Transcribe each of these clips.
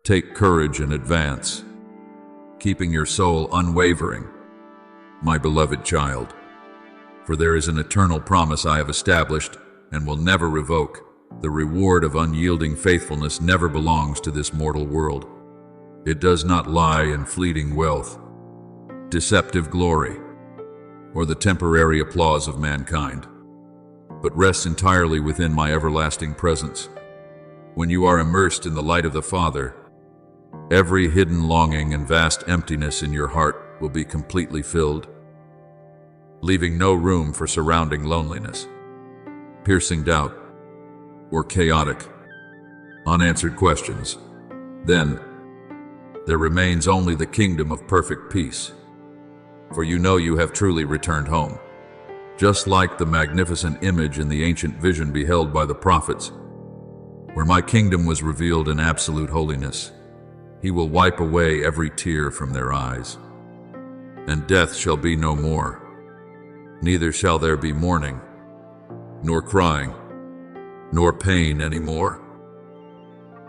Take courage and advance, keeping your soul unwavering, my beloved child. For there is an eternal promise I have established and will never revoke. The reward of unyielding faithfulness never belongs to this mortal world. It does not lie in fleeting wealth, deceptive glory, or the temporary applause of mankind, but rests entirely within my everlasting presence. When you are immersed in the light of the Father, every hidden longing and vast emptiness in your heart will be completely filled, leaving no room for surrounding loneliness, piercing doubt, or chaotic, unanswered questions. Then, there remains only the kingdom of perfect peace, for you know you have truly returned home. Just like the magnificent image in the ancient vision beheld by the prophets, where my kingdom was revealed in absolute holiness, he will wipe away every tear from their eyes, and death shall be no more. Neither shall there be mourning, nor crying, nor pain anymore.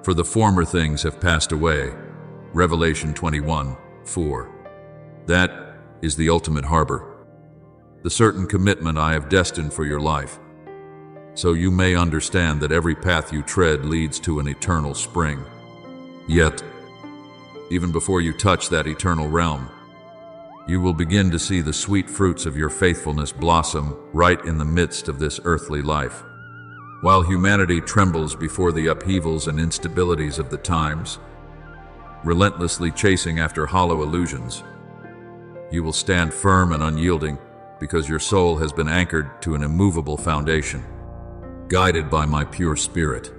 For the former things have passed away. Revelation 21:4. That is the ultimate harbor, the certain commitment I have destined for your life, so you may understand that every path you tread leads to an eternal spring. Yet, even before you touch that eternal realm, you will begin to see the sweet fruits of your faithfulness blossom right in the midst of this earthly life. While humanity trembles before the upheavals and instabilities of the times, relentlessly chasing after hollow illusions, you will stand firm and unyielding because your soul has been anchored to an immovable foundation, guided by my pure spirit.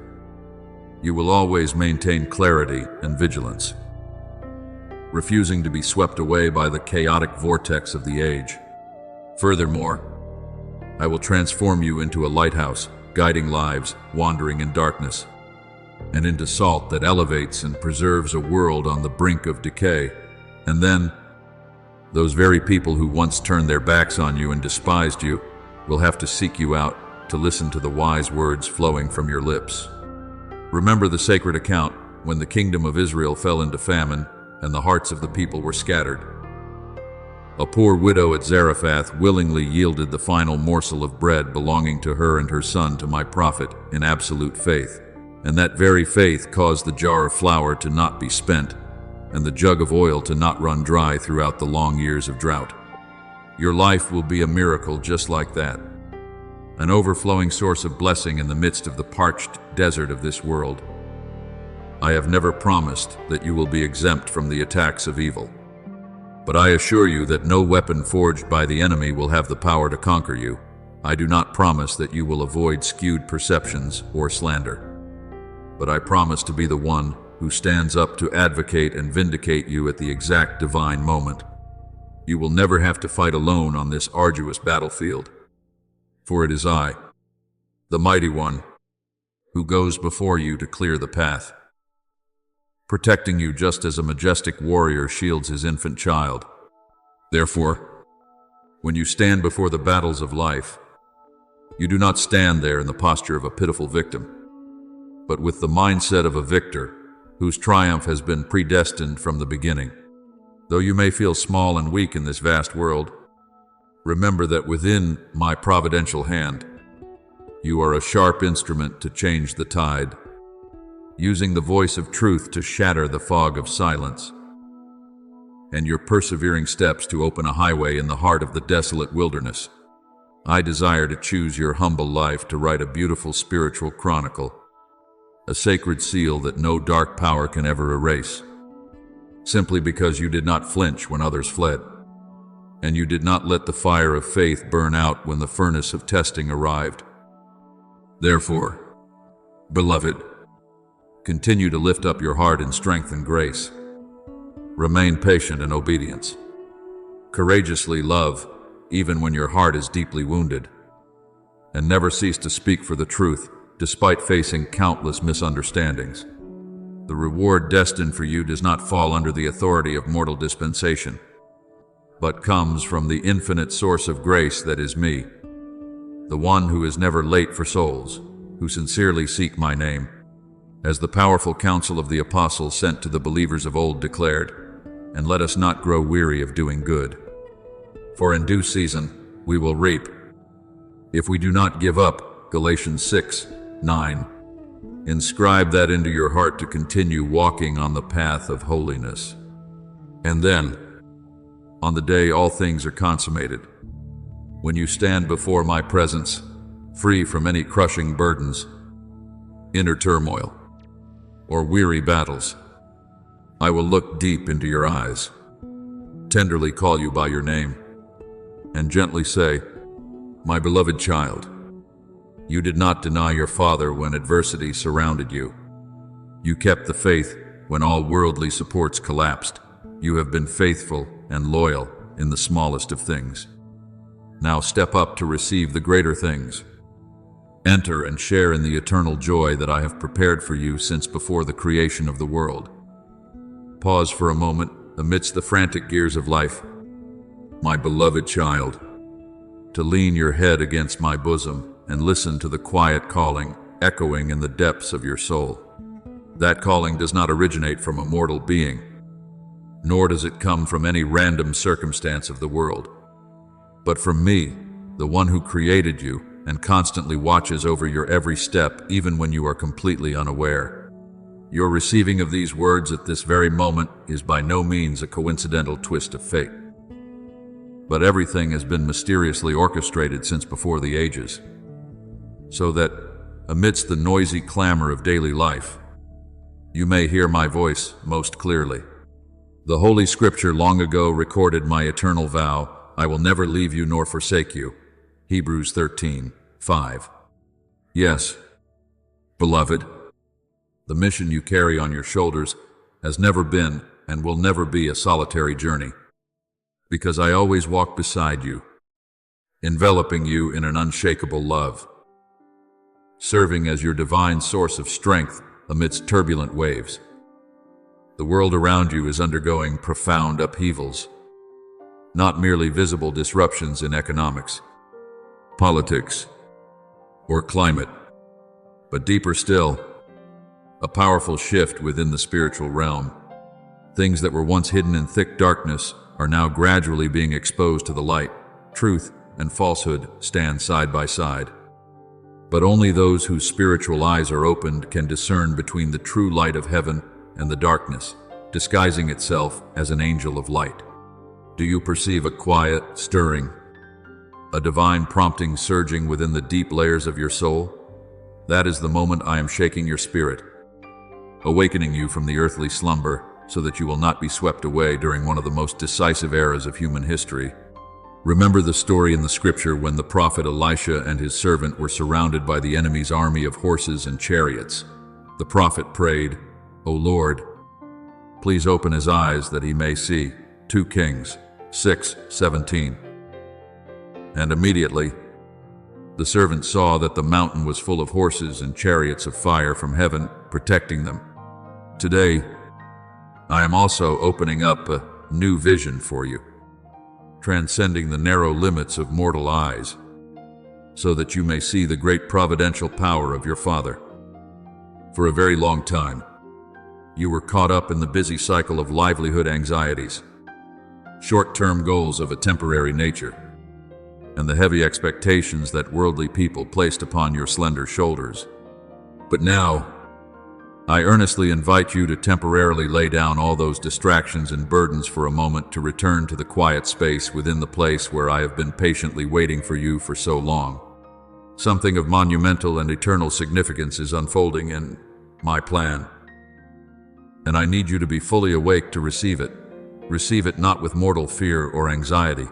You will always maintain clarity and vigilance, refusing to be swept away by the chaotic vortex of the age. Furthermore, I will transform you into a lighthouse, guiding lives wandering in darkness, and into salt that elevates and preserves a world on the brink of decay. And then, those very people who once turned their backs on you and despised you will have to seek you out to listen to the wise words flowing from your lips. Remember the sacred account when the kingdom of Israel fell into famine and the hearts of the people were scattered. A poor widow at Zarephath willingly yielded the final morsel of bread belonging to her and her son to my prophet in absolute faith, and that very faith caused the jar of flour to not be spent and the jug of oil to not run dry throughout the long years of drought. Your life will be a miracle just like that, an overflowing source of blessing in the midst of the parched desert of this world. I have never promised that you will be exempt from the attacks of evil, but I assure you that no weapon forged by the enemy will have the power to conquer you. I do not promise that you will avoid skewed perceptions or slander, but I promise to be the one who stands up to advocate and vindicate you at the exact divine moment. You will never have to fight alone on this arduous battlefield, for it is I, the Mighty One, who goes before you to clear the path, protecting you just as a majestic warrior shields his infant child. Therefore, when you stand before the battles of life, you do not stand there in the posture of a pitiful victim, but with the mindset of a victor whose triumph has been predestined from the beginning. Though you may feel small and weak in this vast world, remember that within my providential hand, you are a sharp instrument to change the tide, using the voice of truth to shatter the fog of silence, and your persevering steps to open a highway in the heart of the desolate wilderness. I desire to choose your humble life to write a beautiful spiritual chronicle, a sacred seal that no dark power can ever erase, simply because you did not flinch when others fled, and you did not let the fire of faith burn out when the furnace of testing arrived. Therefore, beloved, continue to lift up your heart in strength and grace. Remain patient in obedience. Courageously love, even when your heart is deeply wounded. And never cease to speak for the truth, despite facing countless misunderstandings. The reward destined for you does not fall under the authority of mortal dispensation, but comes from the infinite source of grace that is me, the one who is never late for souls, who sincerely seek my name, As the powerful counsel of the apostles sent to the believers of old declared, "And let us not grow weary of doing good. For in due season we will reap, if we do not give up." Galatians 6:9. Inscribe that into your heart to continue walking on the path of holiness. And then, on the day all things are consummated, when you stand before my presence, free from any crushing burdens, inner turmoil, or weary battles, I will look deep into your eyes, tenderly call you by your name, and gently say, "My beloved child, you did not deny your Father when adversity surrounded you. You kept the faith when all worldly supports collapsed. You have been faithful and loyal in the smallest of things. Now step up to receive the greater things. Enter and share in the eternal joy that I have prepared for you since before the creation of the world." Pause for a moment amidst the frantic gears of life, my beloved child, to lean your head against my bosom and listen to the quiet calling echoing in the depths of your soul. That calling does not originate from a mortal being, nor does it come from any random circumstance of the world, but from me, the one who created you and constantly watches over your every step, even when you are completely unaware. Your receiving of these words at this very moment is by no means a coincidental twist of fate, but everything has been mysteriously orchestrated since before the ages, so that, amidst the noisy clamor of daily life, you may hear my voice most clearly. The Holy Scripture long ago recorded my eternal vow, "I will never leave you nor forsake you." Hebrews 13:5. Yes, beloved, the mission you carry on your shoulders has never been and will never be a solitary journey, because I always walk beside you, enveloping you in an unshakable love, serving as your divine source of strength amidst turbulent waves. The world around you is undergoing profound upheavals, not merely visible disruptions in economics, politics, or climate, but deeper still, a powerful shift within the spiritual realm. Things that were once hidden in thick darkness are now gradually being exposed to the light. Truth and falsehood stand side by side, but only those whose spiritual eyes are opened can discern between the true light of heaven and the darkness, disguising itself as an angel of light. Do you perceive a quiet stirring, a divine prompting surging within the deep layers of your soul? That is the moment I am shaking your spirit, awakening you from the earthly slumber so that you will not be swept away during one of the most decisive eras of human history. Remember the story in the scripture when the prophet Elisha and his servant were surrounded by the enemy's army of horses and chariots. The prophet prayed, "O Lord, please open his eyes that he may see." 2 Kings 6:17. And immediately, the servant saw that the mountain was full of horses and chariots of fire from heaven, protecting them. Today, I am also opening up a new vision for you, transcending the narrow limits of mortal eyes, so that you may see the great providential power of your Father. For a very long time, you were caught up in the busy cycle of livelihood anxieties, short-term goals of a temporary nature, and the heavy expectations that worldly people placed upon your slender shoulders. But now, I earnestly invite you to temporarily lay down all those distractions and burdens for a moment to return to the quiet space within the place where I have been patiently waiting for you for so long. Something of monumental and eternal significance is unfolding in my plan, and I need you to be fully awake to receive it. Receive it not with mortal fear or anxiety,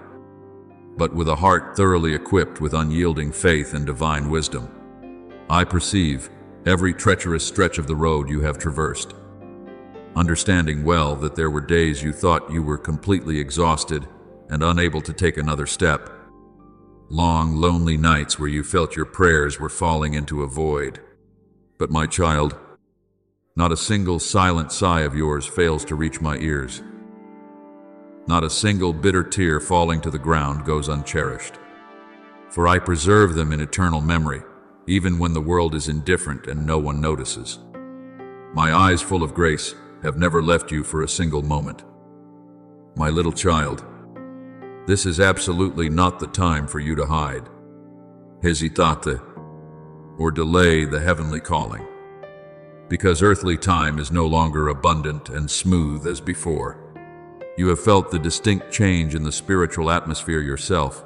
but with a heart thoroughly equipped with unyielding faith and divine wisdom. I perceive every treacherous stretch of the road you have traversed, understanding well that there were days you thought you were completely exhausted and unable to take another step. Long, lonely nights where you felt your prayers were falling into a void. But my child, not a single silent sigh of yours fails to reach my ears. Not a single bitter tear falling to the ground goes uncherished. For I preserve them in eternal memory, even when the world is indifferent and no one notices. My eyes full of grace have never left you for a single moment. My little child, this is absolutely not the time for you to hide, hesitate, or delay the heavenly calling, because earthly time is no longer abundant and smooth as before. You have felt the distinct change in the spiritual atmosphere yourself,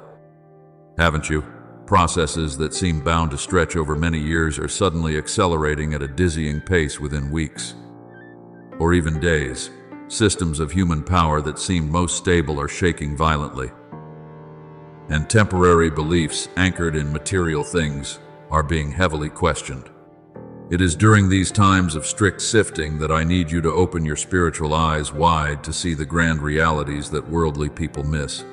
haven't you? Processes that seem bound to stretch over many years are suddenly accelerating at a dizzying pace within weeks, or even days. Systems of human power that seemed most stable are shaking violently, and temporary beliefs anchored in material things are being heavily questioned. It is during these times of strict sifting that I need you to open your spiritual eyes wide to see the grand realities that worldly people miss,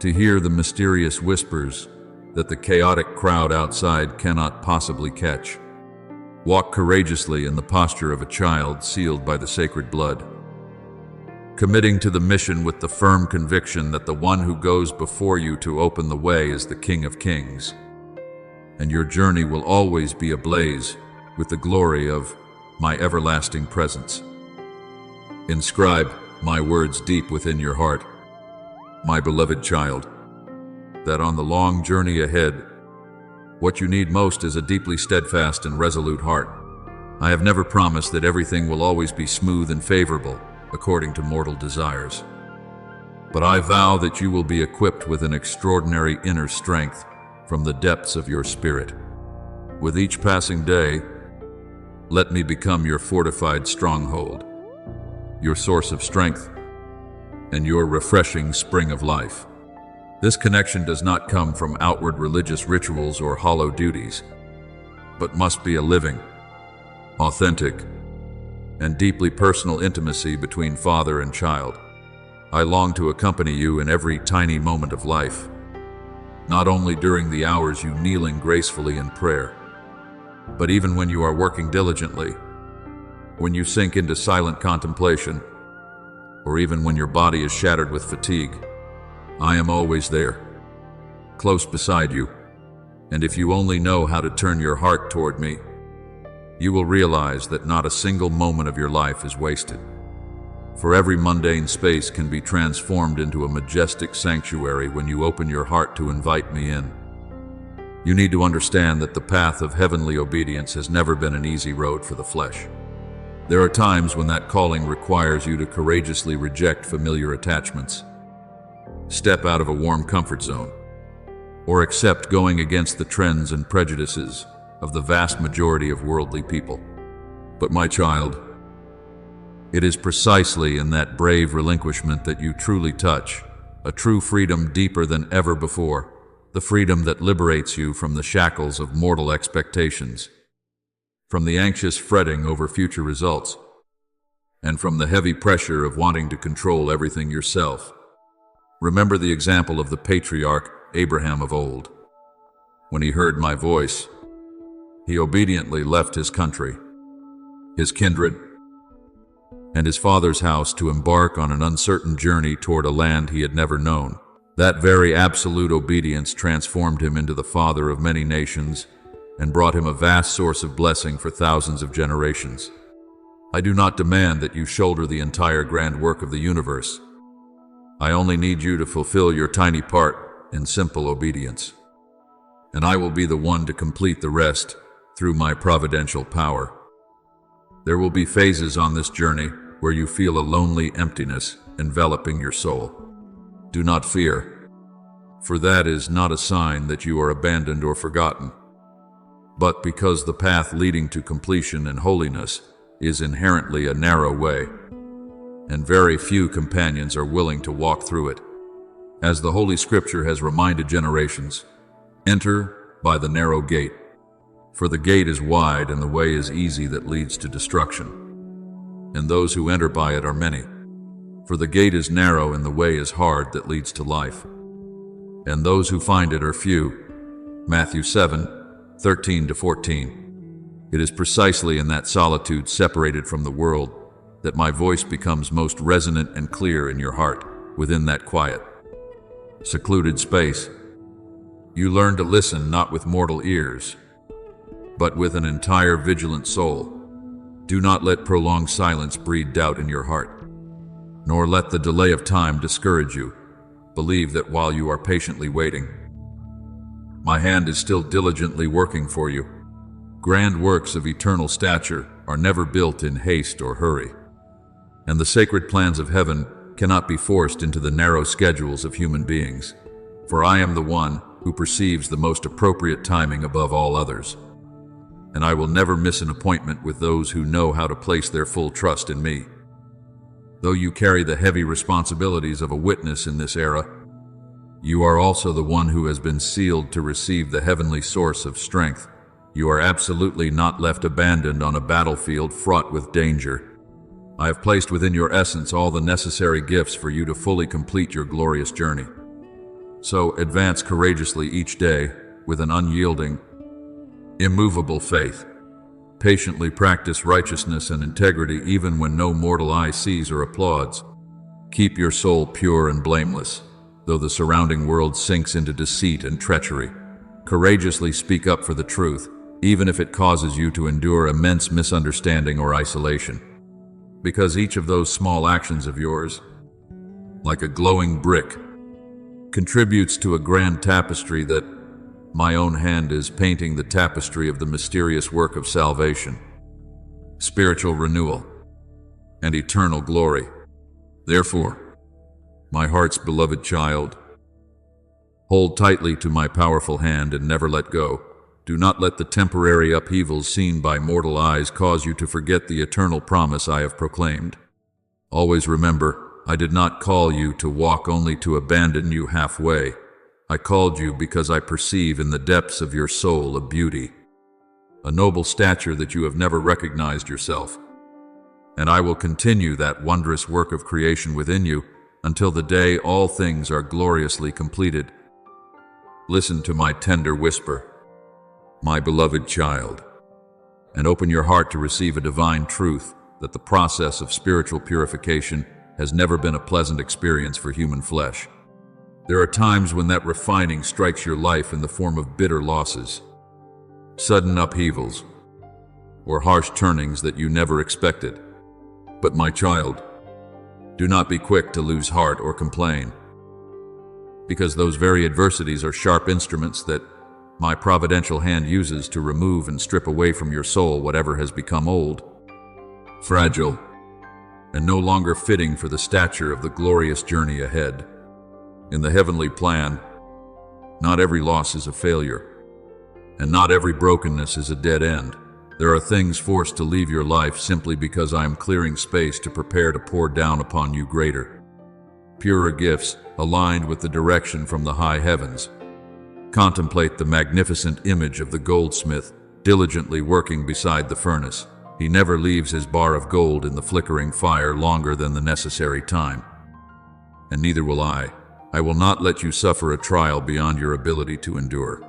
to hear the mysterious whispers that the chaotic crowd outside cannot possibly catch. Walk courageously in the posture of a child sealed by the sacred blood, committing to the mission with the firm conviction that the one who goes before you to open the way is the King of Kings, and your journey will always be ablaze with the glory of my everlasting presence. Inscribe my words deep within your heart, my beloved child, that on the long journey ahead, what you need most is a deeply steadfast and resolute heart. I have never promised that everything will always be smooth and favorable according to mortal desires, but I vow that you will be equipped with an extraordinary inner strength from the depths of your spirit. With each passing day, let me become your fortified stronghold, your source of strength, and your refreshing spring of life. This connection does not come from outward religious rituals or hollow duties, but must be a living, authentic, and deeply personal intimacy between father and child. I long to accompany you in every tiny moment of life, not only during the hours you kneeling gracefully in prayer, but even when you are working diligently, when you sink into silent contemplation, or even when your body is shattered with fatigue. I am always there, close beside you, and if you only know how to turn your heart toward me, you will realize that not a single moment of your life is wasted. For every mundane space can be transformed into a majestic sanctuary when you open your heart to invite me in. You need to understand that the path of heavenly obedience has never been an easy road for the flesh. There are times when that calling requires you to courageously reject familiar attachments, step out of a warm comfort zone, or accept going against the trends and prejudices of the vast majority of worldly people. But my child, it is precisely in that brave relinquishment that you truly touch a true freedom deeper than ever before, the freedom that liberates you from the shackles of mortal expectations, from the anxious fretting over future results, and from the heavy pressure of wanting to control everything yourself. Remember the example of the patriarch Abraham of old. When he heard my voice, he obediently left his country, his kindred, and his father's house to embark on an uncertain journey toward a land he had never known. That very absolute obedience transformed him into the father of many nations and brought him a vast source of blessing for thousands of generations. I do not demand that you shoulder the entire grand work of the universe. I only need you to fulfill your tiny part in simple obedience, and I will be the one to complete the rest through my providential power. There will be phases on this journey where you feel a lonely emptiness enveloping your soul. Do not fear, for that is not a sign that you are abandoned or forgotten, but because the path leading to completion and holiness is inherently a narrow way, and very few companions are willing to walk through it. As the Holy Scripture has reminded generations, enter by the narrow gate, for the gate is wide and the way is easy that leads to destruction, and those who enter by it are many. For the gate is narrow and the way is hard that leads to life, and those who find it are few. Matthew 7:13-14. It is precisely in that solitude separated from the world that my voice becomes most resonant and clear in your heart. Within that quiet, secluded space, you learn to listen not with mortal ears, but with an entire vigilant soul. Do not let prolonged silence breed doubt in your heart, nor let the delay of time discourage you. Believe that while you are patiently waiting, my hand is still diligently working for you. Grand works of eternal stature are never built in haste or hurry, and the sacred plans of heaven cannot be forced into the narrow schedules of human beings. For I am the one who perceives the most appropriate timing above all others, and I will never miss an appointment with those who know how to place their full trust in me. Though you carry the heavy responsibilities of a witness in this era, you are also the one who has been sealed to receive the heavenly source of strength. You are absolutely not left abandoned on a battlefield fraught with danger. I have placed within your essence all the necessary gifts for you to fully complete your glorious journey. So advance courageously each day with an unyielding, immovable faith. Patiently practice righteousness and integrity even when no mortal eye sees or applauds. Keep your soul pure and blameless, though the surrounding world sinks into deceit and treachery. Courageously speak up for the truth, even if it causes you to endure immense misunderstanding or isolation. Because each of those small actions of yours, like a glowing brick, contributes to a grand tapestry that my own hand is painting, the tapestry of the mysterious work of salvation, spiritual renewal, and eternal glory. Therefore, my heart's beloved child, hold tightly to my powerful hand and never let go. Do not let the temporary upheavals seen by mortal eyes cause you to forget the eternal promise I have proclaimed. Always remember, I did not call you to walk only to abandon you halfway. I called you because I perceive in the depths of your soul a beauty, a noble stature that you have never recognized yourself. And I will continue that wondrous work of creation within you until the day all things are gloriously completed. Listen to my tender whisper, my beloved child, and open your heart to receive a divine truth that the process of spiritual purification has never been a pleasant experience for human flesh. There are times when that refining strikes your life in the form of bitter losses, sudden upheavals, or harsh turnings that you never expected. But my child, do not be quick to lose heart or complain, because those very adversities are sharp instruments that my providential hand uses to remove and strip away from your soul whatever has become old, fragile, and no longer fitting for the stature of the glorious journey ahead. In the heavenly plan, not every loss is a failure, and not every brokenness is a dead end. There are things forced to leave your life simply because I am clearing space to prepare to pour down upon you greater, purer gifts aligned with the direction from the high heavens. Contemplate the magnificent image of the goldsmith diligently working beside the furnace. He never leaves his bar of gold in the flickering fire longer than the necessary time. And neither will I. I will not let you suffer a trial beyond your ability to endure.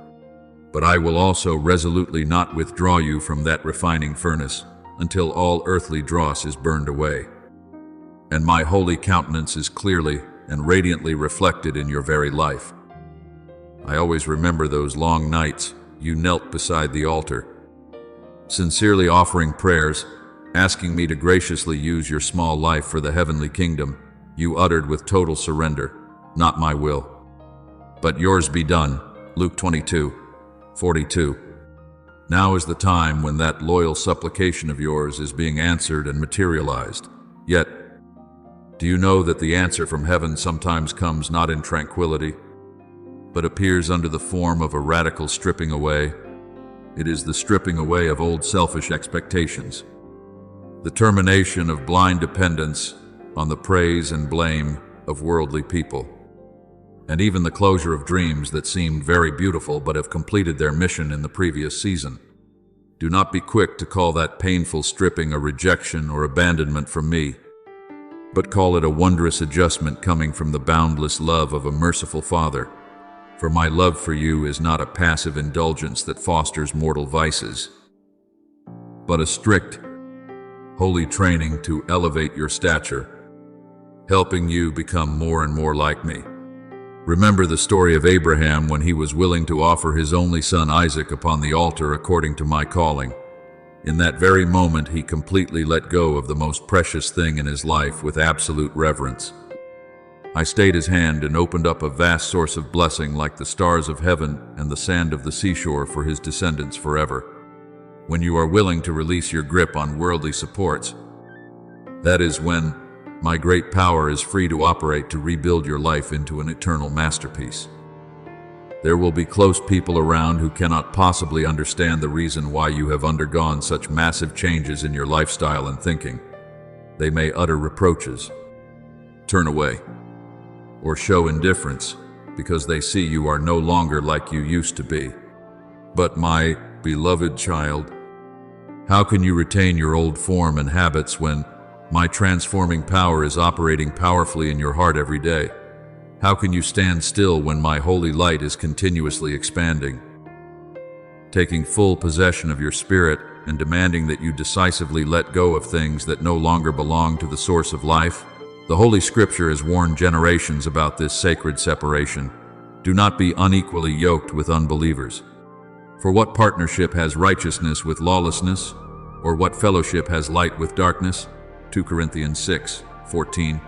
But I will also resolutely not withdraw you from that refining furnace until all earthly dross is burned away, and my holy countenance is clearly and radiantly reflected in your very life. I always remember those long nights you knelt beside the altar, sincerely offering prayers, asking me to graciously use your small life for the heavenly kingdom. You uttered with total surrender, "Not my will, but yours be done." Luke 22:42. Now is the time when that loyal supplication of yours is being answered and materialized. Yet, do you know that the answer from heaven sometimes comes not in tranquility, but appears under the form of a radical stripping away? It is the stripping away of old selfish expectations, the termination of blind dependence on the praise and blame of worldly people, and even the closure of dreams that seemed very beautiful but have completed their mission in the previous season. Do not be quick to call that painful stripping a rejection or abandonment from me, but call it a wondrous adjustment coming from the boundless love of a merciful Father. For my love for you is not a passive indulgence that fosters mortal vices, but a strict, holy training to elevate your stature, helping you become more and more like me. Remember the story of Abraham when he was willing to offer his only son Isaac upon the altar according to my calling. In that very moment, he completely let go of the most precious thing in his life with absolute reverence. I stayed his hand and opened up a vast source of blessing like the stars of heaven and the sand of the seashore for his descendants forever. When you are willing to release your grip on worldly supports, that is when my great power is free to operate to rebuild your life into an eternal masterpiece. There will be close people around who cannot possibly understand the reason why you have undergone such massive changes in your lifestyle and thinking. They may utter reproaches, turn away, or show indifference because they see you are no longer like you used to be. But my beloved child, how can you retain your old form and habits when my transforming power is operating powerfully in your heart every day? How can you stand still when my holy light is continuously expanding, taking full possession of your spirit and demanding that you decisively let go of things that no longer belong to the source of life? The Holy Scripture has warned generations about this sacred separation. Do not be unequally yoked with unbelievers. For what partnership has righteousness with lawlessness? Or what fellowship has light with darkness? 2 Corinthians 6:14.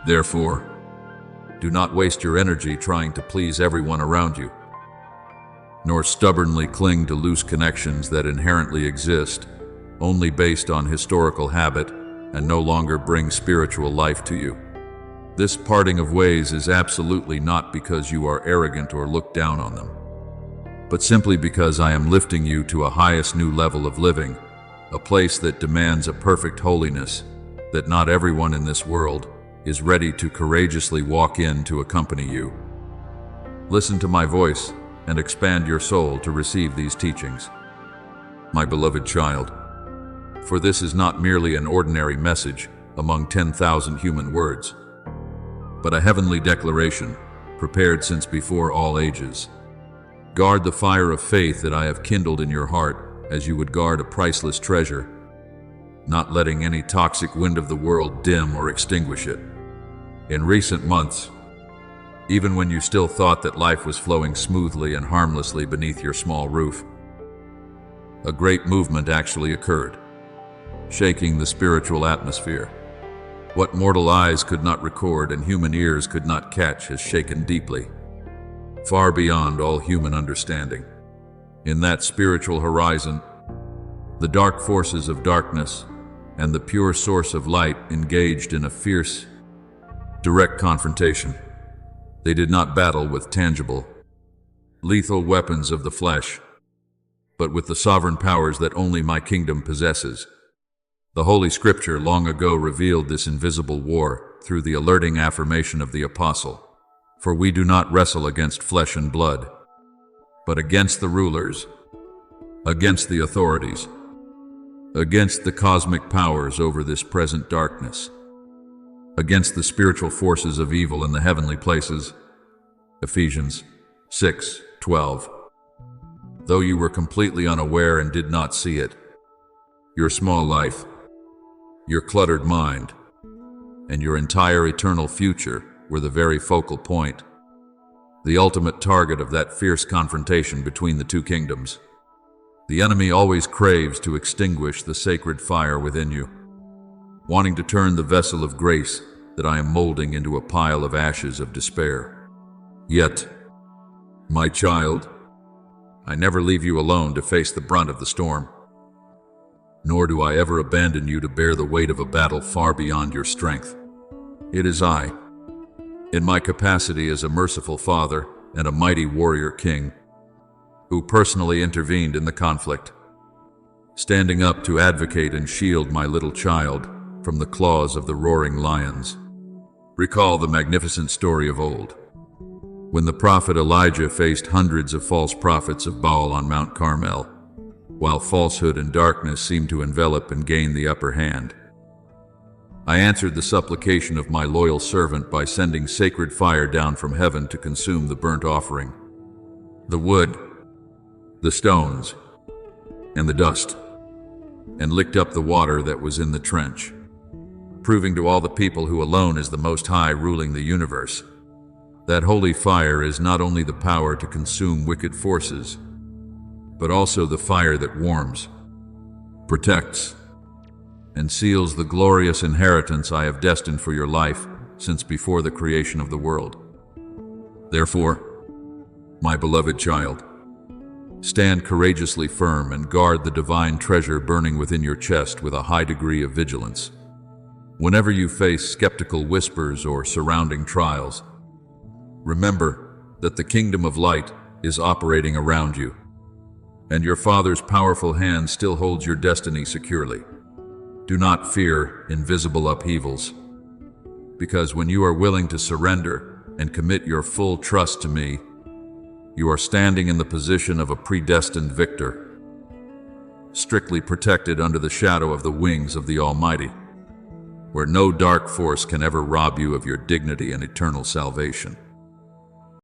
Therefore, do not waste your energy trying to please everyone around you, nor stubbornly cling to loose connections that inherently exist, only based on historical habit and no longer bring spiritual life to you. This parting of ways is absolutely not because you are arrogant or look down on them, but simply because I am lifting you to a highest new level of living, a place that demands a perfect holiness that not everyone in this world is ready to courageously walk in to accompany you. Listen to my voice and expand your soul to receive these teachings, my beloved child. For this is not merely an ordinary message among 10,000 human words, but a heavenly declaration prepared since before all ages. Guard the fire of faith that I have kindled in your heart as you would guard a priceless treasure, not letting any toxic wind of the world dim or extinguish it. In recent months, even when you still thought that life was flowing smoothly and harmlessly beneath your small roof, a great movement actually occurred, shaking the spiritual atmosphere. What mortal eyes could not record and human ears could not catch has shaken deeply, far beyond all human understanding. In that spiritual horizon, the dark forces of darkness and the pure source of light engaged in a fierce, direct confrontation. They did not battle with tangible, lethal weapons of the flesh, but with the sovereign powers that only my kingdom possesses. The Holy Scripture long ago revealed this invisible war through the alerting affirmation of the Apostle. For we do not wrestle against flesh and blood, but against the rulers, against the authorities, against the cosmic powers over this present darkness, against the spiritual forces of evil in the heavenly places. Ephesians 6:12. Though you were completely unaware and did not see it, your small life, your cluttered mind, and your entire eternal future were the very focal point, the ultimate target of that fierce confrontation between the two kingdoms. The enemy always craves to extinguish the sacred fire within you, wanting to turn the vessel of grace that I am molding into a pile of ashes of despair. Yet, my child, I never leave you alone to face the brunt of the storm, nor do I ever abandon you to bear the weight of a battle far beyond your strength. It is I, in my capacity as a merciful father and a mighty warrior king, who personally intervened in the conflict, standing up to advocate and shield my little child from the claws of the roaring lions. Recall the magnificent story of old, when the prophet Elijah faced hundreds of false prophets of Baal on Mount Carmel, while falsehood and darkness seemed to envelop and gain the upper hand. I answered the supplication of my loyal servant by sending sacred fire down from heaven to consume the burnt offering, the wood, the stones, and the dust, and licked up the water that was in the trench, proving to all the people who alone is the Most High ruling the universe. That holy fire is not only the power to consume wicked forces, but also the fire that warms, protects, and seals the glorious inheritance I have destined for your life since before the creation of the world. Therefore, my beloved child, stand courageously firm and guard the divine treasure burning within your chest with a high degree of vigilance. Whenever you face skeptical whispers or surrounding trials, remember that the kingdom of light is operating around you, and your Father's powerful hand still holds your destiny securely. Do not fear invisible upheavals, because when you are willing to surrender and commit your full trust to me, you are standing in the position of a predestined victor, strictly protected under the shadow of the wings of the Almighty, where no dark force can ever rob you of your dignity and eternal salvation.